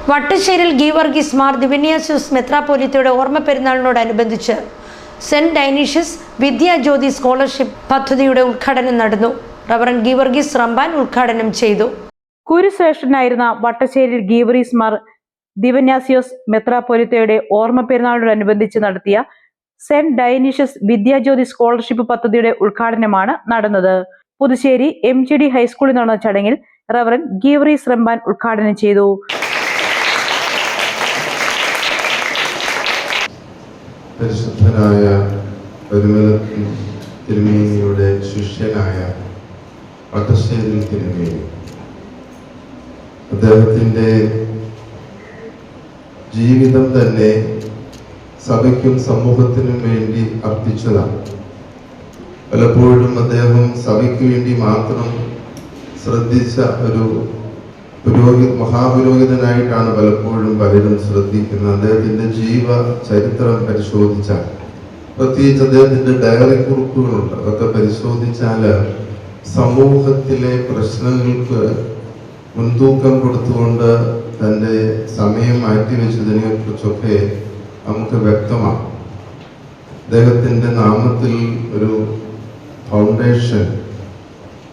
വട്ടശ്ശേരിൽ ഗീവർഗീസ് മാർ ദിവന്യാസ്യൂസ് മെത്രാപ്പോലീത്തയുടെ ഓർമ്മ പെരുന്നാളിനോടനുബന്ധിച്ച് saint Dionysius Vidyajyothi scholarship പദ്ധതിയുടെ ഉദ്ഘാടനം നടന്നു. റവറൻ ഗീവർഗീസ് റമ്പാൻ ഉദ്ഘാടനം ചെയ്തു. കുരുശ്രേഷ്ഠനായിരുന്ന വട്ടശ്ശേരിൽ ഗീവർഗീസ് മാർ ദിവന്യാസ്യൂസ് മെത്രാപ്പോലീത്തയുടെ ഓർമ്മ പെരുന്നാളിനോടനുബന്ധിച്ച് നടത്തിയ സെന്റ് ഡൈനീഷ്യസ് വിദ്യാജ്യോതി സ്കോളർഷിപ്പ് പദ്ധതിയുടെ ഉദ്ഘാടനമാണ് നടന്നത്. പുതുശ്ശേരി MGD ഹൈസ്കൂളിൽ നടന്ന ചടങ്ങിൽ റവറൻ ഗീവർഗീസ് റമ്പാൻ ഉദ്ഘാടനം ചെയ്തു. പരിശുദ്ധനായ പരിമലത്തിൽ തിരുമേനിയുടെ ശിഷ്യനായ വട്ടശ്ശേരിൽ തിരുമേനി അദ്ദേഹത്തിൻ്റെ ജീവിതം തന്നെ സഭയ്ക്കും സമൂഹത്തിനും വേണ്ടി അർപ്പിച്ചതാണ്. പലപ്പോഴും അദ്ദേഹം സഭയ്ക്ക് വേണ്ടി മാത്രം ശ്രദ്ധിച്ച ഒരു മഹാപുരോഹിതനായിട്ടാണ് പലപ്പോഴും പലരും ശ്രദ്ധിക്കുന്നത്. അദ്ദേഹത്തിന്റെ ജീവ ചരിത്രം പരിശോധിച്ചാൽ, പ്രത്യേകിച്ച് അദ്ദേഹത്തിന്റെ ഡയറി കുറിപ്പുകളുണ്ട്, അതൊക്കെ പരിശോധിച്ചാൽ സമൂഹത്തിലെ പ്രശ്നങ്ങൾക്ക് മുൻതൂക്കം കൊടുത്തുകൊണ്ട് തൻ്റെ സമയം മാറ്റിവെച്ചതിനെ കുറിച്ചൊക്കെ നമുക്ക് വ്യക്തമാണ്. അദ്ദേഹത്തിന്റെ നാമത്തിൽ ഒരു ഫൗണ്ടേഷൻ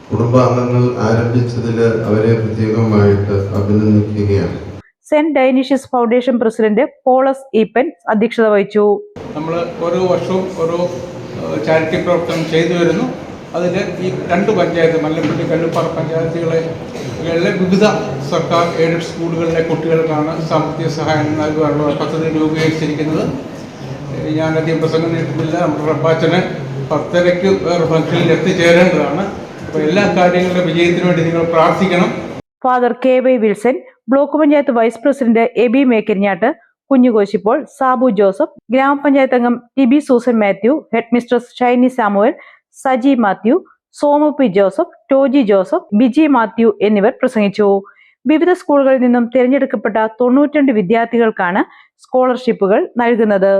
കുടുംബാംഗങ്ങൾ ആരംഭിച്ചതിൽ അവരെ പ്രത്യേകമായിട്ട് അഭിനന്ദിക്കുകയാണ്. Saint Dionysius foundation president Paulose Eapen അധ്യക്ഷത വഹിച്ചു. നമ്മൾ ഓരോ വർഷവും ഓരോ ചാരിറ്റി പ്രവർത്തനം ചെയ്തു വരുന്നു. അതിൽ ഈ രണ്ട് പഞ്ചായത്ത്, മല്ലപ്പള്ളി കല്ലുപ്പാറ പഞ്ചായത്തുകളിലെ വിവിധ സർക്കാർ എയ്ഡഡ് സ്കൂളുകളിലെ കുട്ടികൾക്കാണ് സാമ്പത്തിക സഹായം നൽകുവാനുള്ള പദ്ധതി രൂപീകരിച്ചിരിക്കുന്നത്. ഞാനധികം പ്രസംഗം നീട്ടുന്നില്ല. നമ്മുടെ റബ്ബാച്ചന് 10:30 വേറെ ഫംഗ്ഷനിൽ എത്തിച്ചേരേണ്ടതാണ്. അപ്പോൾ എല്ലാ കാര്യങ്ങളുടെ വിജയത്തിനു വേണ്ടി നിങ്ങൾ പ്രാർത്ഥിക്കണം. Father KY Wilson, block panchayat vice president Aby Mekkarinjattu, കുഞ്ഞുകോശിപ്പോൾ, സാബു ജോസഫ്, ഗ്രാമപഞ്ചായത്ത് അംഗം TB Susan Mathew, head mistress Shiny Samuel, Saji Mathew, Somu P Joseph, Toji Joseph, Biji Mathew എന്നിവർ പ്രസംഗിച്ചു. വിവിധ സ്കൂളുകളിൽ നിന്നും തിരഞ്ഞെടുക്കപ്പെട്ട 92 വിദ്യാർത്ഥികൾക്കാണ് സ്കോളർഷിപ്പുകൾ നൽകുന്നത്.